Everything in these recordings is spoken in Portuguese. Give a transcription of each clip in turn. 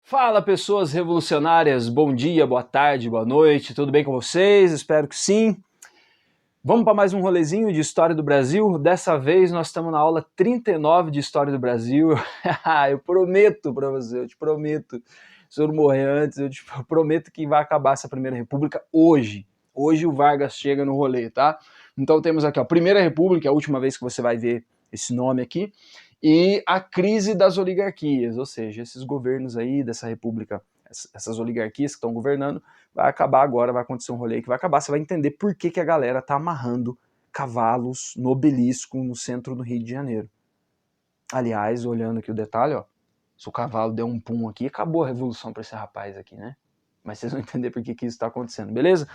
Fala, pessoas revolucionárias, bom dia, boa tarde, boa noite, tudo bem com vocês? Espero que sim. Vamos para mais um rolezinho de História do Brasil. Dessa vez nós estamos na aula 39 de História do Brasil. Eu prometo para você, eu te prometo, se eu não morrer antes, eu te prometo que vai acabar essa Primeira República hoje. Hoje o Vargas chega no rolê, tá? Então temos aqui, ó, Primeira República, é a última vez que você vai ver esse nome aqui, e a crise das oligarquias, ou seja, esses governos aí dessa república, essas oligarquias que estão governando, vai acabar agora, vai acontecer um rolê que vai acabar, você vai entender por que, que a galera tá amarrando cavalos no obelisco no centro do Rio de Janeiro. Aliás, olhando aqui o detalhe, ó, se o cavalo der um pum aqui, acabou a revolução para esse rapaz aqui, né? Mas vocês vão entender por que, que isso está acontecendo, beleza?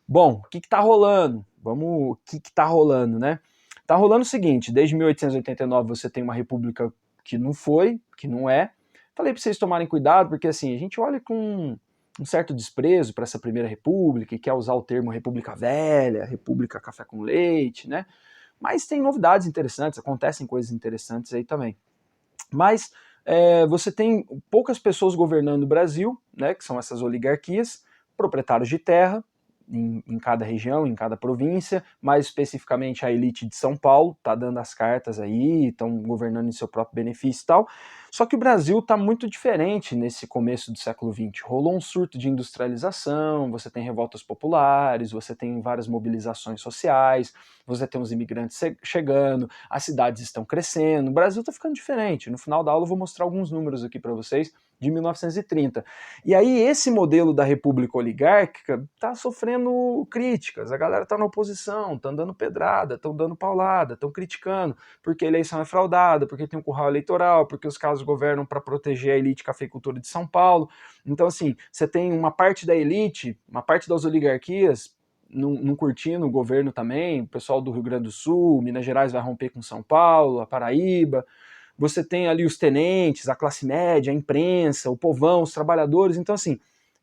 Bom, o que tá rolando? O que tá rolando, né? Tá rolando o seguinte, desde 1889 você tem uma república que não foi, que não é. Falei para vocês tomarem cuidado, porque assim, a gente olha com um certo desprezo para essa primeira república e quer usar o termo república velha, república café com leite, né? Mas tem novidades interessantes, acontecem coisas interessantes aí também. Mas você tem poucas pessoas governando o Brasil, né, que são essas oligarquias, proprietários de terra, em cada região, em cada província, mais especificamente a elite de São Paulo, está dando as cartas aí, estão governando em seu próprio benefício e tal. Só que o Brasil está muito diferente nesse começo do século XX. Rolou um surto de industrialização, você tem revoltas populares, você tem várias mobilizações sociais, você tem os imigrantes chegando, as cidades estão crescendo, o Brasil está ficando diferente. No final da aula eu vou mostrar alguns números aqui para vocês de 1930. E aí esse modelo da república oligárquica está sofrendo críticas, a galera está na oposição, estão dando pedrada, estão dando paulada, estão criticando, porque a eleição é fraudada, porque tem um curral eleitoral, porque os casos governam para proteger a elite cafeicultora de São Paulo. Então assim, você tem uma parte da elite, uma parte das oligarquias, não curtindo o governo também, o pessoal do Rio Grande do Sul, Minas Gerais vai romper com São Paulo, a Paraíba. Você tem ali os tenentes, a classe média, a imprensa, o povão, os trabalhadores. Então, assim,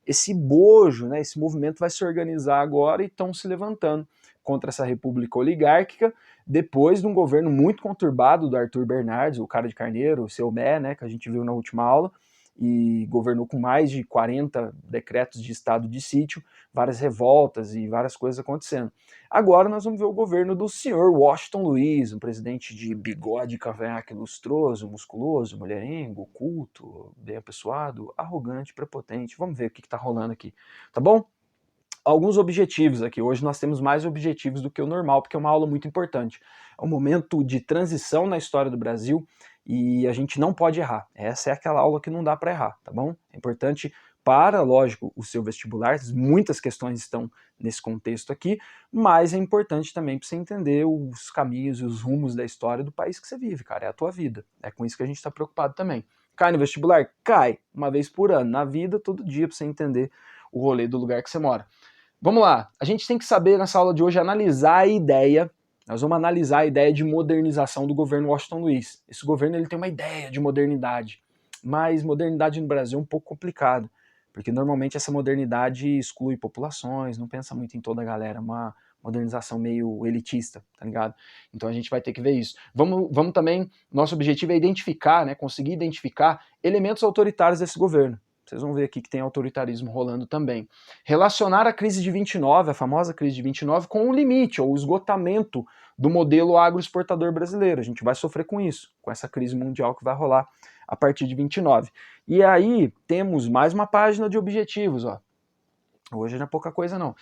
esse bojo, né, esse movimento vai se organizar agora e estão se levantando contra essa república oligárquica, depois de um governo muito conturbado do Arthur Bernardes, o cara de carneiro, o seu Mé, né, que a gente viu na última aula, e governou com mais de 40 decretos de estado de sítio, várias revoltas e várias coisas acontecendo. Agora nós vamos ver o governo do senhor Washington Luiz, um presidente de bigode, cavanhaque lustroso, musculoso, mulherengo, culto, bem apessoado, arrogante, prepotente. Vamos ver o que está rolando aqui, tá bom? Alguns objetivos aqui. Hoje nós temos mais objetivos do que o normal, porque é uma aula muito importante. É um momento de transição na história do Brasil e a gente não pode errar. Essa é aquela aula que não dá para errar, tá bom? É importante para, lógico, o seu vestibular. Muitas questões estão nesse contexto aqui, mas é importante também para você entender os caminhos e os rumos da história do país que você vive, cara. É a tua vida. É com isso que a gente está preocupado também. Cai no vestibular? Cai. Uma vez por ano. Na vida, todo dia, para você entender o rolê do lugar que você mora. Vamos lá, a gente tem que saber nessa aula de hoje analisar a ideia, nós vamos analisar a ideia de modernização do governo Washington Luiz. Esse governo ele tem uma ideia de modernidade, mas modernidade no Brasil é um pouco complicado, porque normalmente essa modernidade exclui populações, não pensa muito em toda a galera, uma modernização meio elitista, tá ligado? Então a gente vai ter que ver isso. Vamos também, nosso objetivo é identificar, né, conseguir identificar elementos autoritários desse governo. Vocês vão ver aqui que tem autoritarismo rolando também. Relacionar a crise de 29, a famosa crise de 29, com o limite, ou o esgotamento do modelo agroexportador brasileiro. A gente vai sofrer com isso, com essa crise mundial que vai rolar a partir de 29. E aí temos mais uma página de objetivos, ó. Hoje não é pouca coisa não.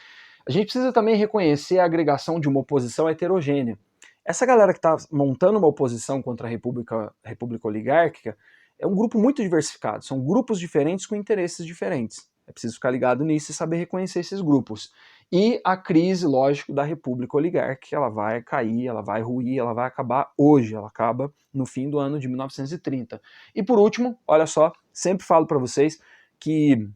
A gente precisa também reconhecer a agregação de uma oposição heterogênea. Essa galera que está montando uma oposição contra a república oligárquica é um grupo muito diversificado, são grupos diferentes com interesses diferentes. É preciso ficar ligado nisso e saber reconhecer esses grupos. E a crise, lógico, da república oligárquica, ela vai cair, ela vai ruir, ela vai acabar hoje, ela acaba no fim do ano de 1930. E por último, olha só, sempre falo para vocês que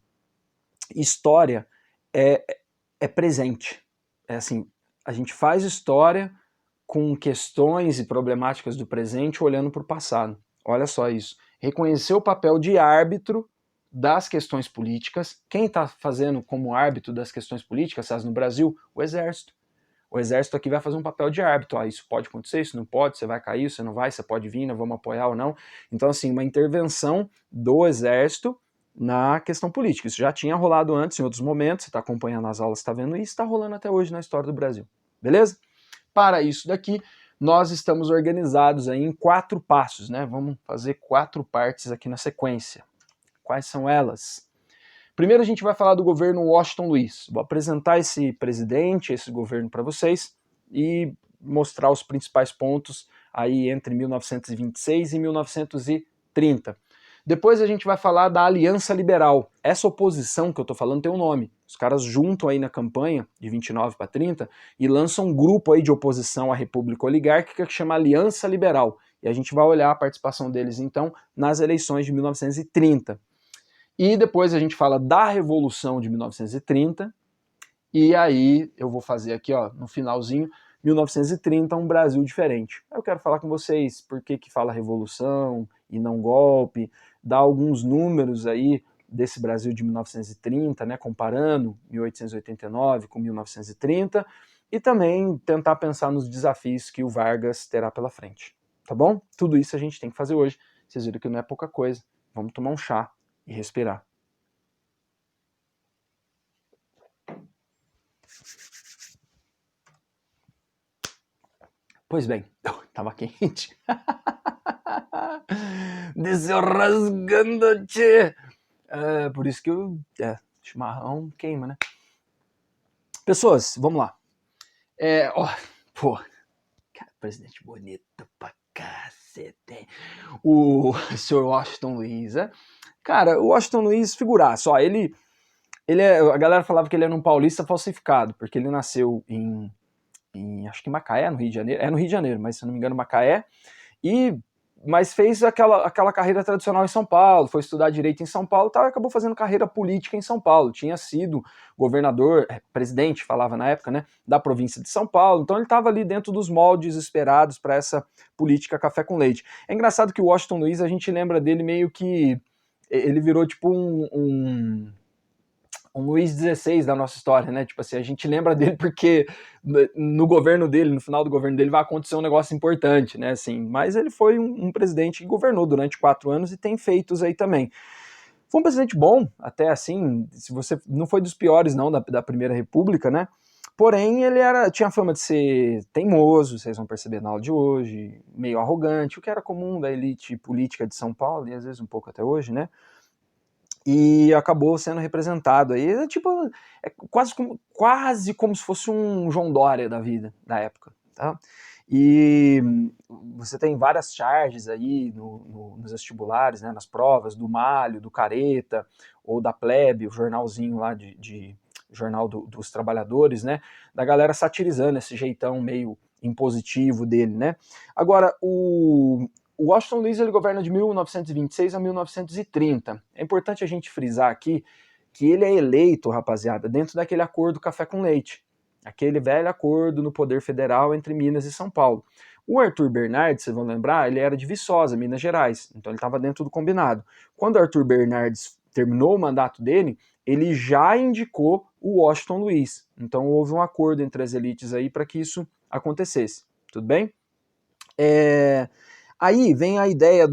história é presente. É assim, a gente faz história com questões e problemáticas do presente olhando para o passado. Olha só isso. Reconhecer o papel de árbitro das questões políticas. Quem está fazendo como árbitro das questões políticas, no Brasil? O Exército. O Exército aqui vai fazer um papel de árbitro. Isso pode acontecer, isso não pode, você vai cair, você não vai, você pode vir, nós vamos apoiar ou não. Então, assim, uma intervenção do Exército na questão política. Isso já tinha rolado antes, em outros momentos, você está acompanhando as aulas, está vendo isso, está rolando até hoje na história do Brasil, beleza? Para isso daqui, nós estamos organizados aí em 4 passos, né? Vamos fazer 4 partes aqui na sequência. Quais são elas? Primeiro a gente vai falar do governo Washington Luiz. Vou apresentar esse presidente, esse governo para vocês e mostrar os principais pontos aí entre 1926 e 1930. Depois a gente vai falar da Aliança Liberal. Essa oposição que eu tô falando tem um nome. Os caras juntam aí na campanha de 29 para 30 e lançam um grupo aí de oposição à República Oligárquica que chama Aliança Liberal. E a gente vai olhar a participação deles então nas eleições de 1930. E depois a gente fala da Revolução de 1930, e aí eu vou fazer aqui, ó, no finalzinho, 1930, um Brasil diferente. Eu quero falar com vocês por que fala revolução e não golpe, dar alguns números aí desse Brasil de 1930, né, comparando 1889 com 1930, e também tentar pensar nos desafios que o Vargas terá pela frente, tá bom? Tudo isso a gente tem que fazer hoje. Vocês viram que não é pouca coisa. Vamos tomar um chá e respirar. Pois bem, tava quente. Desceu rasgando, tchê. Por isso que chimarrão queima, né? Pessoas, vamos lá. Pô, cara, presidente bonito pra cacete. O senhor Washington Luiz, Cara, o Washington Luiz, figuraça, ó, ele a galera falava que ele era um paulista falsificado, porque ele nasceu em acho que Macaé, no Rio de Janeiro, no Rio de Janeiro, mas se eu não me engano Macaé, mas fez aquela carreira tradicional em São Paulo, foi estudar direito em São Paulo e tal, e acabou fazendo carreira política em São Paulo, tinha sido governador, presidente, falava na época, né, da província de São Paulo, então ele estava ali dentro dos moldes esperados para essa política café com leite. É engraçado que o Washington Luiz, a gente lembra dele meio que, ele virou tipo um Luiz XVI da nossa história, né? Tipo assim, a gente lembra dele porque no governo dele, no final do governo dele, vai acontecer um negócio importante, né? Assim, mas ele foi um presidente que governou durante 4 anos e tem feitos aí também. Foi um presidente bom, até assim, se você não foi dos piores não da Primeira República, né? Porém, ele tinha fama de ser teimoso, vocês vão perceber na aula de hoje, meio arrogante, o que era comum da elite política de São Paulo e às vezes um pouco até hoje, né? E acabou sendo representado aí, quase como se fosse um João Dória da vida, da época, tá? E você tem várias charges aí nos vestibulares, né, nas provas, do Malho, do Careta, ou da Plebe, o jornalzinho lá jornal dos trabalhadores, né, da galera satirizando esse jeitão meio impositivo dele, né. Agora, o Washington Luiz ele governa de 1926 a 1930. É importante a gente frisar aqui que ele é eleito, rapaziada, dentro daquele acordo café com leite. Aquele velho acordo no poder federal entre Minas e São Paulo. O Arthur Bernardes, vocês vão lembrar, ele era de Viçosa, Minas Gerais. Então ele estava dentro do combinado. Quando o Arthur Bernardes terminou o mandato dele, ele já indicou o Washington Luiz. Então houve um acordo entre as elites aí para que isso acontecesse. Tudo bem? Aí vem a ideia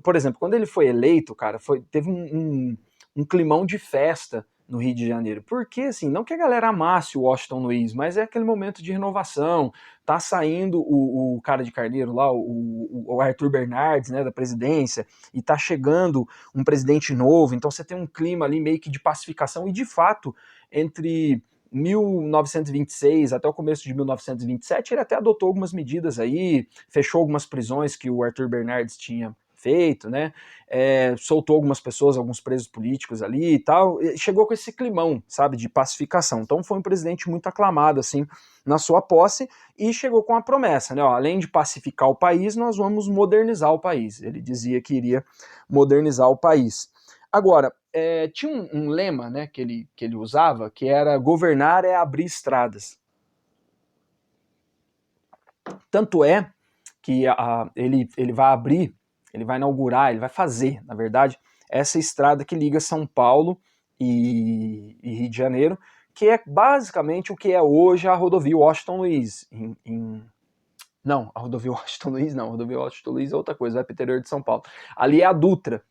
por exemplo, quando ele foi eleito, cara, teve um climão de festa no Rio de Janeiro. Porque, assim, não que a galera amasse o Washington Luiz, mas é aquele momento de renovação. Tá saindo o cara de carneiro lá, o Arthur Bernardes, né, da presidência, e tá chegando um presidente novo, então você tem um clima ali meio que de pacificação, e de fato, entre 1926 até o começo de 1927, ele até adotou algumas medidas aí, fechou algumas prisões que o Arthur Bernardes tinha feito, né? Soltou algumas pessoas, alguns presos políticos ali e tal, chegou com esse climão, sabe, de pacificação. Então foi um presidente muito aclamado, assim, na sua posse, e chegou com a promessa, né? Ó, além de pacificar o país, nós vamos modernizar o país. Ele dizia que iria modernizar o país. Agora, tinha um lema, né, que ele usava, que era governar é abrir estradas. Tanto é que ele vai abrir, ele vai inaugurar, ele vai fazer, na verdade, essa estrada que liga São Paulo e Rio de Janeiro, que é basicamente o que é hoje a rodovia Washington Luiz. Não, a rodovia Washington Luiz não, a rodovia Washington Luiz é outra coisa, vai para o interior de São Paulo. Ali é a Dutra.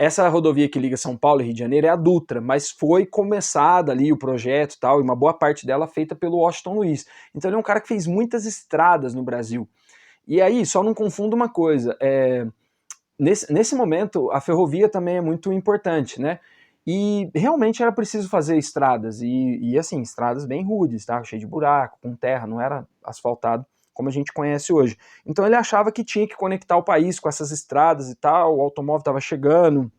Essa rodovia que liga São Paulo e Rio de Janeiro é a Dutra, mas foi começada ali o projeto e tal, e uma boa parte dela feita pelo Washington Luiz. Então ele é um cara que fez muitas estradas no Brasil. E aí, só não confunda uma coisa, nesse momento a ferrovia também é muito importante, né? E realmente era preciso fazer estradas, e assim, estradas bem rudes, tá? Cheio de buraco, com terra, não era asfaltado como a gente conhece hoje. Então ele achava que tinha que conectar o país com essas estradas e tal, o automóvel estava chegando,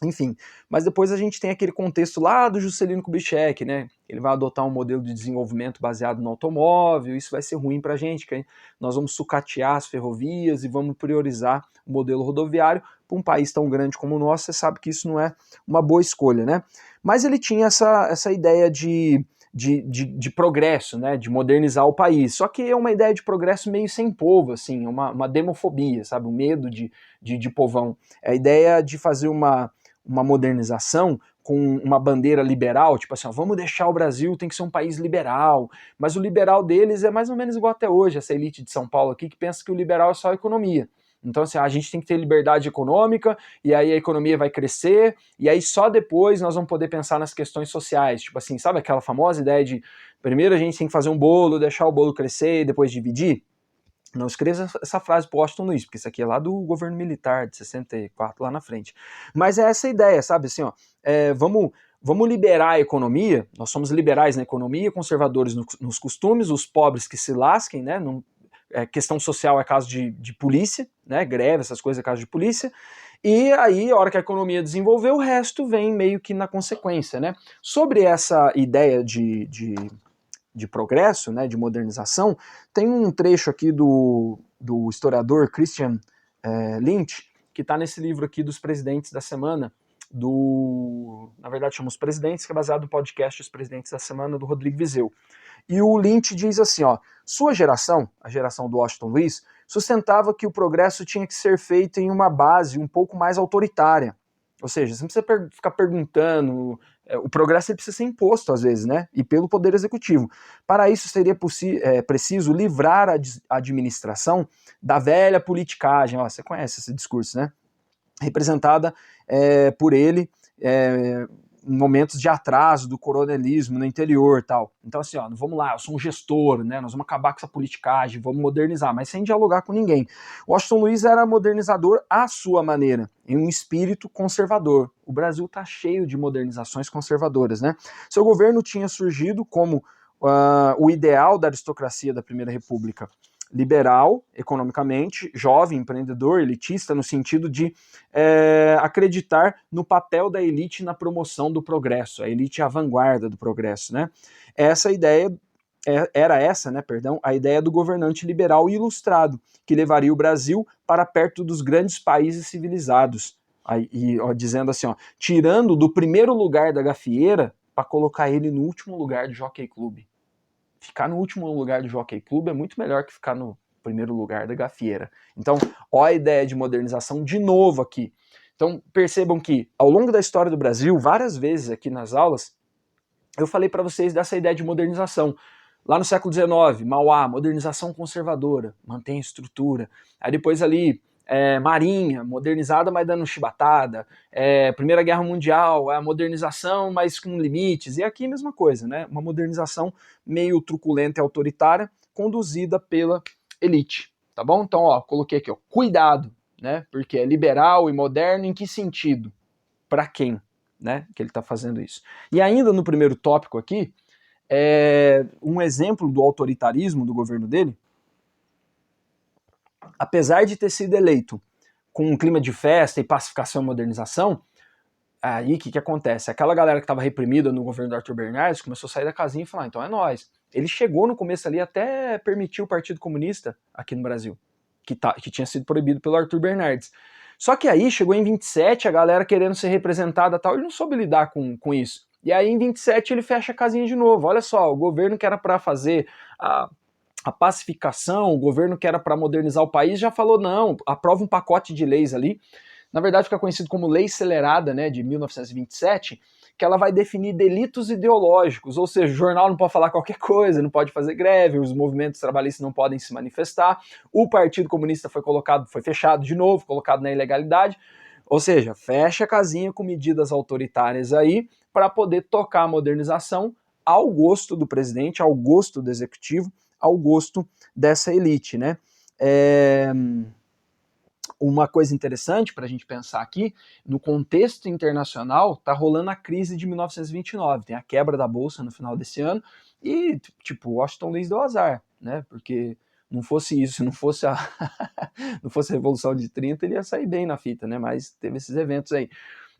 enfim. Mas depois a gente tem aquele contexto lá do Juscelino Kubitschek, né? Ele vai adotar um modelo de desenvolvimento baseado no automóvel, isso vai ser ruim pra gente, que nós vamos sucatear as ferrovias e vamos priorizar o modelo rodoviário. Para um país tão grande como o nosso, você sabe que isso não é uma boa escolha, né? Mas ele tinha essa ideia de progresso, né, de modernizar o país. Só que é uma ideia de progresso meio sem povo, assim, uma demofobia, sabe, um medo de povão. É a ideia de fazer uma modernização com uma bandeira liberal, tipo assim, ó, vamos deixar o Brasil, tem que ser um país liberal, mas o liberal deles é mais ou menos igual até hoje, essa elite de São Paulo aqui, que pensa que o liberal é só a economia. Então, assim, a gente tem que ter liberdade econômica, e aí a economia vai crescer, e aí só depois nós vamos poder pensar nas questões sociais. Tipo assim, sabe aquela famosa ideia de primeiro a gente tem que fazer um bolo, deixar o bolo crescer e depois dividir? Não escreva essa frase pro Washington Luiz, porque isso aqui é lá do governo militar de 64, lá na frente. Mas é essa ideia, sabe, assim, ó, vamos liberar a economia, nós somos liberais na economia, conservadores nos costumes, os pobres que se lasquem, né, questão social é caso de polícia, né, greve, essas coisas é caso de polícia, e aí, a hora que a economia desenvolver, o resto vem meio que na consequência, né. Sobre essa ideia de progresso, né, de modernização, tem um trecho aqui do historiador Christian Lynch, que está nesse livro aqui dos presidentes da semana, na verdade chama Os Presidentes, que é baseado no podcast Os Presidentes da Semana, do Rodrigo Vizeu. E o Lynch diz assim, ó, sua geração, a geração do Washington Luiz, sustentava que o progresso tinha que ser feito em uma base um pouco mais autoritária. Ou seja, você não precisa ficar perguntando, o progresso ele precisa ser imposto às vezes, né? E pelo Poder Executivo. Para isso seria preciso livrar a administração da velha politicagem. Ó, você conhece esse discurso, né? Representada por ele em momentos de atraso do coronelismo no interior e tal. Então assim, ó, vamos lá, eu sou um gestor, né, nós vamos acabar com essa politicagem, vamos modernizar, mas sem dialogar com ninguém. Washington Luiz era modernizador à sua maneira, em um espírito conservador. O Brasil está cheio de modernizações conservadoras, né? Seu governo tinha surgido como o ideal da aristocracia da Primeira República, liberal, economicamente, jovem, empreendedor, elitista, no sentido de acreditar no papel da elite na promoção do progresso, a elite à vanguarda do progresso, né? Essa ideia a ideia do governante liberal e ilustrado, que levaria o Brasil para perto dos grandes países civilizados. Dizendo assim, ó, tirando do primeiro lugar da gafieira para colocar ele no último lugar do Jockey Club. Ficar no último lugar do Jockey Club é muito melhor que ficar no primeiro lugar da gafieira. Então, ó a ideia de modernização de novo aqui. Então, percebam que, ao longo da história do Brasil, várias vezes aqui nas aulas, eu falei para vocês dessa ideia de modernização. Lá no século XIX, Mauá, modernização conservadora, mantém a estrutura. Aí depois ali, Marinha, modernizada, mas dando chibatada. Primeira Guerra Mundial, a modernização, mas com limites. E aqui a mesma coisa, né? Uma modernização meio truculenta e autoritária, conduzida pela elite. Tá bom? Então, ó, coloquei aqui, ó, cuidado, né? Porque é liberal e moderno em que sentido? Para quem, né? Que ele está fazendo isso. E ainda no primeiro tópico aqui, um exemplo do autoritarismo do governo dele, apesar de ter sido eleito com um clima de festa e pacificação e modernização, aí o que acontece? Aquela galera que estava reprimida no governo do Arthur Bernardes começou a sair da casinha e falar, então é nós. Ele chegou no começo ali até permitir o Partido Comunista aqui no Brasil, que tinha sido proibido pelo Arthur Bernardes. Só que aí chegou em 27, a galera querendo ser representada e tal, ele não soube lidar com isso. E aí em 27 ele fecha a casinha de novo. Olha só, o governo que era para fazer a pacificação, o governo que era para modernizar o país já falou não, aprova um pacote de leis ali. Na verdade fica conhecido como Lei Acelerada, né, de 1927, que ela vai definir delitos ideológicos, ou seja, o jornal não pode falar qualquer coisa, não pode fazer greve, os movimentos trabalhistas não podem se manifestar, o Partido Comunista foi fechado de novo, colocado na ilegalidade, Ou seja, fecha a casinha com medidas autoritárias aí para poder tocar a modernização ao gosto do presidente, ao gosto do executivo, ao gosto dessa elite, né? Uma coisa interessante para a gente pensar aqui, no contexto internacional, tá rolando a crise de 1929, tem a quebra da Bolsa no final desse ano, e, tipo, Washington Luiz deu azar, né? Porque não fosse isso, não fosse a, não fosse a Revolução de 30, ele ia sair bem na fita, né? Mas teve esses eventos aí.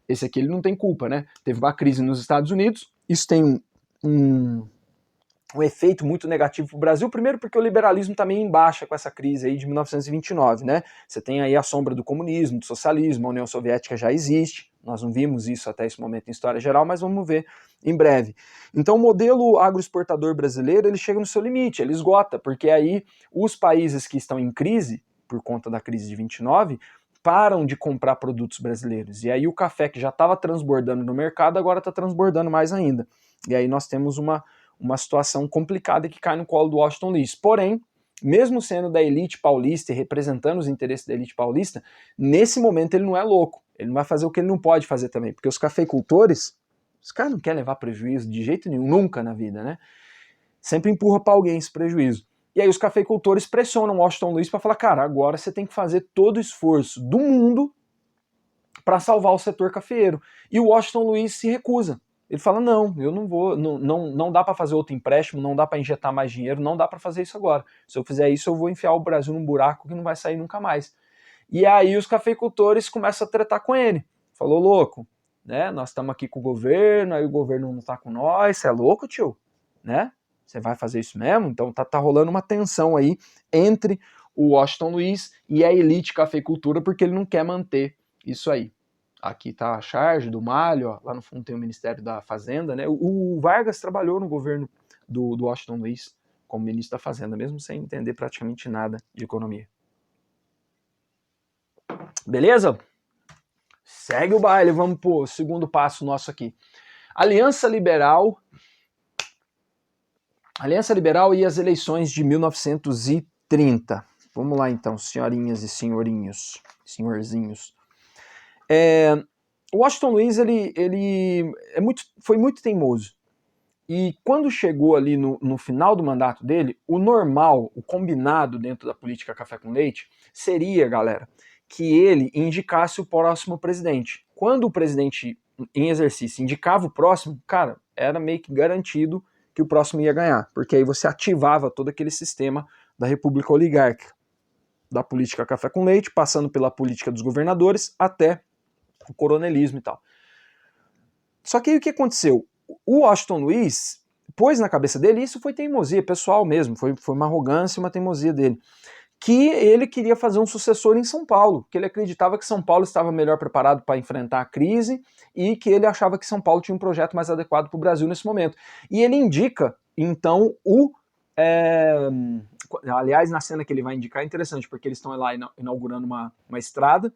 Esse aqui ele não tem culpa, né? Teve uma crise nos Estados Unidos, isso tem um efeito muito negativo para o Brasil, primeiro porque o liberalismo também embaixa com essa crise aí de 1929, né? Você tem aí a sombra do comunismo, do socialismo, a União Soviética já existe, nós não vimos isso até esse momento em história geral, mas vamos ver em breve. Então o modelo agroexportador brasileiro, ele chega no seu limite, ele esgota, porque aí os países que estão em crise, por conta da crise de 29, param de comprar produtos brasileiros, e aí o café que já estava transbordando no mercado, agora está transbordando mais ainda. E aí nós temos uma situação complicada que cai no colo do Washington Luiz. Porém, mesmo sendo da elite paulista e representando os interesses da elite paulista, nesse momento ele não é louco. Ele não vai fazer o que ele não pode fazer também, porque os cafeicultores, os caras não querem levar prejuízo de jeito nenhum, nunca na vida, né? Sempre empurra para alguém esse prejuízo. E aí os cafeicultores pressionam o Washington Luiz para falar, cara, agora você tem que fazer todo o esforço do mundo para salvar o setor cafeeiro. E o Washington Luiz se recusa. Ele fala, não, eu não vou, não dá para fazer outro empréstimo, não dá para injetar mais dinheiro, não dá para fazer isso agora. Se eu fizer isso, eu vou enfiar o Brasil num buraco que não vai sair nunca mais. E aí os cafeicultores começam a tretar com ele. Falou, louco, né? Nós estamos aqui com o governo, aí o governo não está com nós, você é louco, tio? Né? Você vai fazer isso mesmo? Então tá rolando uma tensão aí entre o Washington Luiz e a elite cafeicultura, porque ele não quer manter isso aí. Aqui está a charge do Malho, ó, lá no fundo tem o Ministério da Fazenda, né? O Vargas trabalhou no governo do Washington Luiz como ministro da Fazenda, mesmo sem entender praticamente nada de economia. Beleza? Segue o baile, vamos pro segundo passo nosso aqui. Aliança Liberal e as eleições de 1930. Vamos lá então, senhorinhas e senhorinhos, senhorzinhos. O Washington Luiz foi muito teimoso. E quando chegou ali no final do mandato dele, o normal, o combinado dentro da política café com leite, seria, galera, que ele indicasse o próximo presidente. Quando o presidente em exercício indicava o próximo, cara, era meio que garantido que o próximo ia ganhar, porque aí você ativava todo aquele sistema da república oligárquica, da política café com leite, passando pela política dos governadores até o coronelismo e tal. Só que aí o que aconteceu? O Washington Luiz pôs na cabeça dele, isso foi teimosia pessoal mesmo, foi uma arrogância e uma teimosia dele, que ele queria fazer um sucessor em São Paulo, que ele acreditava que São Paulo estava melhor preparado para enfrentar a crise e que ele achava que São Paulo tinha um projeto mais adequado para o Brasil nesse momento. E ele indica, então, aliás, na cena que ele vai indicar é interessante, porque eles estão lá inaugurando uma estrada,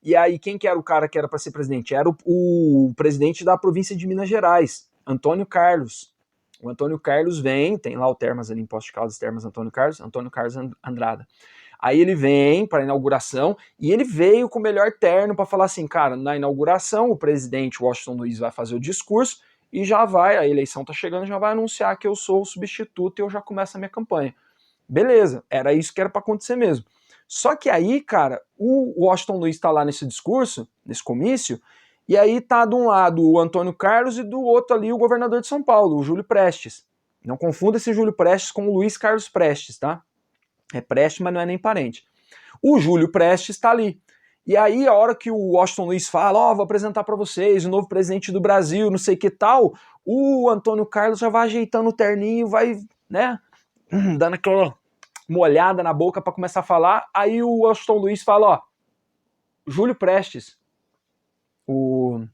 e aí quem que era o cara que era para ser presidente? Era o presidente da província de Minas Gerais, Antônio Carlos. O Antônio Carlos vem, tem lá o Termas ali em Poços de Caldas, Termas Antônio Carlos Andrada. Aí ele vem para a inauguração e ele veio com o melhor terno para falar assim, cara, na inauguração o presidente Washington Luiz vai fazer o discurso e já vai, a eleição tá chegando, já vai anunciar que eu sou o substituto e eu já começo a minha campanha. Beleza, era isso que era para acontecer mesmo. Só que aí, cara, o Washington Luiz tá lá nesse discurso, nesse comício, e aí tá de um lado o Antônio Carlos e do outro ali o governador de São Paulo, o Júlio Prestes. Não confunda esse Júlio Prestes com o Luiz Carlos Prestes, tá? É Prestes, mas não é nem parente. O Júlio Prestes tá ali. E aí, a hora que o Washington Luiz fala, ó, vou apresentar para vocês o novo presidente do Brasil, não sei que tal, o Antônio Carlos já vai ajeitando o terninho, vai, né, dando aquela molhada na boca para começar a falar. Aí o Washington Luiz fala, ó, Júlio Prestes, o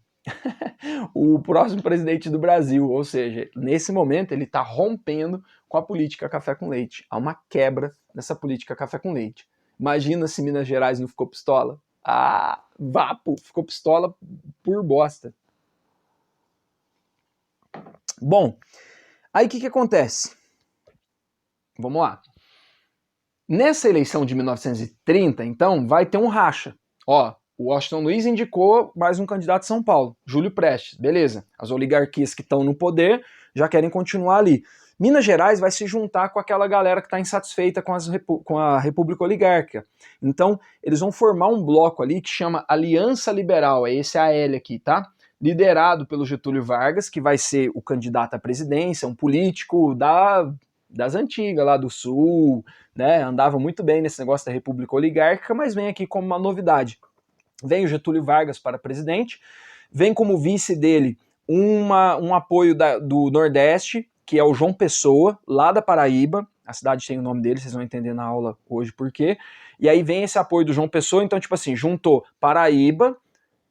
próximo presidente do Brasil, ou seja, nesse momento ele está rompendo com a política café com leite. Há uma quebra nessa política café com leite. Imagina se Minas Gerais não ficou pistola. Ah, vapo, ficou pistola por bosta. Bom, aí o que acontece? Vamos lá. Nessa eleição de 1930, então, vai ter um racha. Ó, o Washington Luiz indicou mais um candidato de São Paulo, Júlio Prestes, beleza. As oligarquias que estão no poder já querem continuar ali. Minas Gerais vai se juntar com aquela galera que está insatisfeita com a República Oligárquica. Então, eles vão formar um bloco ali que chama Aliança Liberal, é esse AL aqui, tá? Liderado pelo Getúlio Vargas, que vai ser o candidato à presidência, um político das antigas, lá do Sul, né? Andava muito bem nesse negócio da República Oligárquica, mas vem aqui como uma novidade. Vem o Getúlio Vargas para presidente, vem como vice dele um apoio do Nordeste, que é o João Pessoa, lá da Paraíba, a cidade tem o nome dele, vocês vão entender na aula hoje por quê, e aí vem esse apoio do João Pessoa, então tipo assim, juntou Paraíba,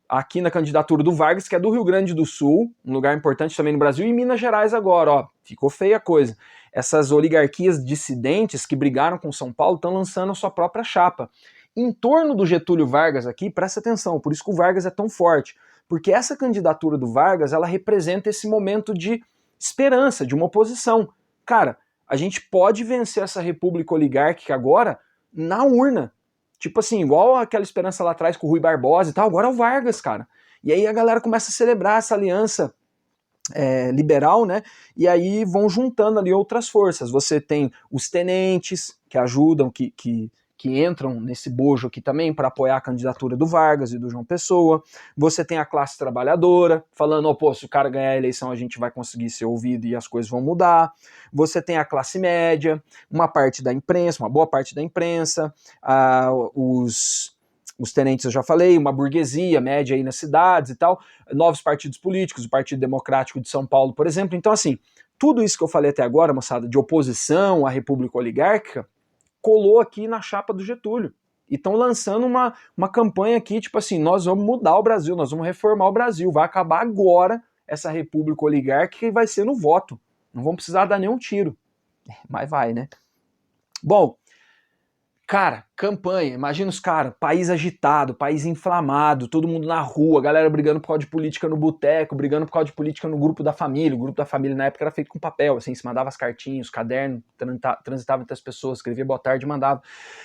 aqui na candidatura do Vargas, que é do Rio Grande do Sul, um lugar importante também no Brasil, e Minas Gerais agora, ó, ficou feia a coisa. Essas oligarquias dissidentes que brigaram com São Paulo estão lançando a sua própria chapa. Em torno do Getúlio Vargas aqui, presta atenção, por isso que o Vargas é tão forte, porque essa candidatura do Vargas, ela representa esse momento de esperança, de uma oposição. Cara, a gente pode vencer essa república oligárquica agora na urna. Tipo assim, igual aquela esperança lá atrás com o Rui Barbosa e tal, agora é o Vargas, cara. E aí a galera começa a celebrar essa aliança liberal, né? E aí vão juntando ali outras forças. Você tem os tenentes que ajudam, que entram nesse bojo aqui também para apoiar a candidatura do Vargas e do João Pessoa. Você tem a classe trabalhadora falando, pô, se o cara ganhar a eleição a gente vai conseguir ser ouvido e as coisas vão mudar. Você tem a classe média, uma parte da imprensa, uma boa parte da imprensa, os tenentes eu já falei, uma burguesia média aí nas cidades e tal, novos partidos políticos, o Partido Democrático de São Paulo, por exemplo. Então, assim, tudo isso que eu falei até agora, moçada, de oposição à República Oligárquica, colou aqui na chapa do Getúlio. E estão lançando uma campanha aqui, tipo assim, nós vamos mudar o Brasil, nós vamos reformar o Brasil, vai acabar agora essa República Oligárquica e vai ser no voto. Não vão precisar dar nenhum tiro. Mas vai, né? Bom, cara, campanha, imagina os caras, país agitado, país inflamado, todo mundo na rua, galera brigando por causa de política no boteco, brigando por causa de política no grupo da família. O grupo da família na época era feito com papel, assim, se mandava as cartinhas, os cadernos, transitava entre as pessoas, escrevia boa tarde e mandava.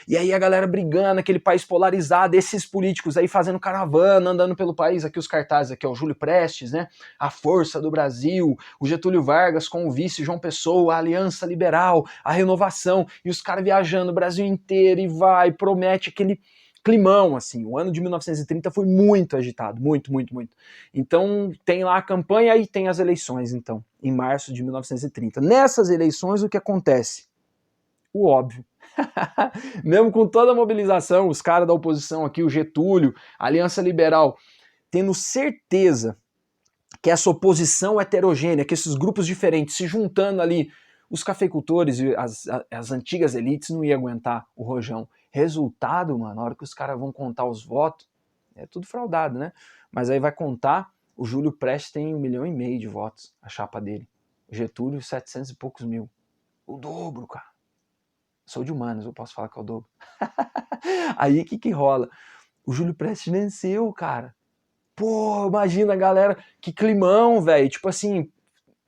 E aí a galera brigando, aquele país polarizado, esses políticos aí fazendo caravana, andando pelo país, aqui os cartazes, aqui ó, o Júlio Prestes, né, a força do Brasil, o Getúlio Vargas com o vice João Pessoa, a Aliança Liberal, a renovação, e os caras viajando o Brasil inteiro, e vai, promete aquele climão, assim. O ano de 1930 foi muito agitado, muito, muito, muito. Então tem lá a campanha e tem as eleições, então, em março de 1930. Nessas eleições o que acontece? O óbvio. Mesmo com toda a mobilização, os caras da oposição aqui, o Getúlio, a Aliança Liberal, tendo certeza que essa oposição heterogênea, que esses grupos diferentes se juntando ali, os cafeicultores e as antigas elites não iam aguentar o rojão. Resultado, mano, na hora que os caras vão contar os votos, é tudo fraudado, né? Mas aí vai contar, o Júlio Prestes tem 1,5 milhão de votos, a chapa dele. O Getúlio, 700 e poucos mil. O dobro, cara. Sou de humanas, eu posso falar que é o dobro. Aí o que rola? O Júlio Prestes venceu, cara. Pô, imagina, galera, que climão, velho. Tipo assim,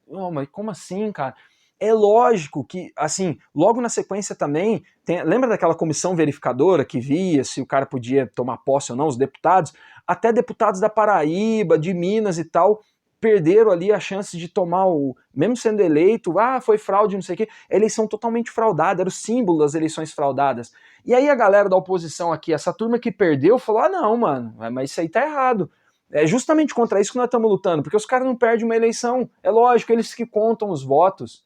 não, mas como assim, cara? É lógico que, assim, logo na sequência também, lembra daquela comissão verificadora que via se o cara podia tomar posse ou não, os deputados? Até deputados da Paraíba, de Minas e tal, perderam ali a chance de tomar mesmo sendo eleito, foi fraude, não sei o quê, eleição totalmente fraudada, era o símbolo das eleições fraudadas. E aí a galera da oposição aqui, essa turma que perdeu, falou, não, mano, mas isso aí tá errado. É justamente contra isso que nós estamos lutando, porque os caras não perdem uma eleição. É lógico, eles que contam os votos,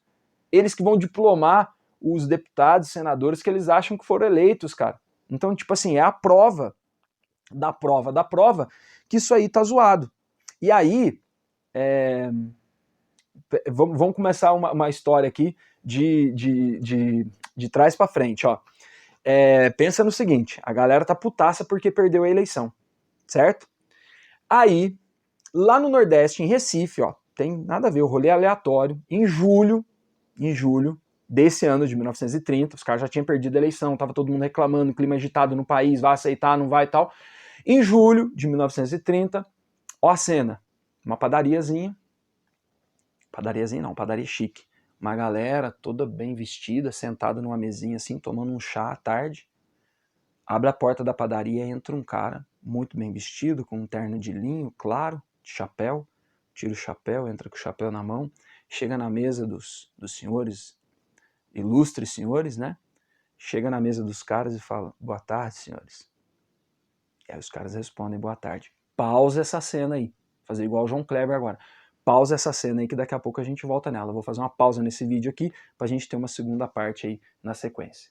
eles que vão diplomar os deputados, senadores que eles acham que foram eleitos, cara. Então, tipo assim, é a prova da prova que isso aí tá zoado. E aí, vamos começar uma história aqui de trás para frente, ó. Pensa no seguinte, a galera tá putaça porque perdeu a eleição, certo? Aí, lá no Nordeste, em Recife, ó, tem nada a ver, o rolê aleatório, em julho desse ano de 1930, os caras já tinham perdido a eleição, tava todo mundo reclamando, clima agitado no país, vai aceitar, não vai e tal. Em julho de 1930, ó a cena, uma padaria não, padaria chique, uma galera toda bem vestida, sentada numa mesinha assim, tomando um chá à tarde. Abre a porta da padaria, entra um cara muito bem vestido, com um terno de linho claro, de chapéu, tira o chapéu, entra com o chapéu na mão, chega na mesa dos senhores, ilustres senhores, né? Chega na mesa dos caras e fala, boa tarde, senhores. E aí os caras respondem, boa tarde. Pausa essa cena aí. Fazer igual o João Kleber agora. Pausa essa cena aí que daqui a pouco a gente volta nela. Eu vou fazer uma pausa nesse vídeo aqui pra gente ter uma segunda parte aí na sequência.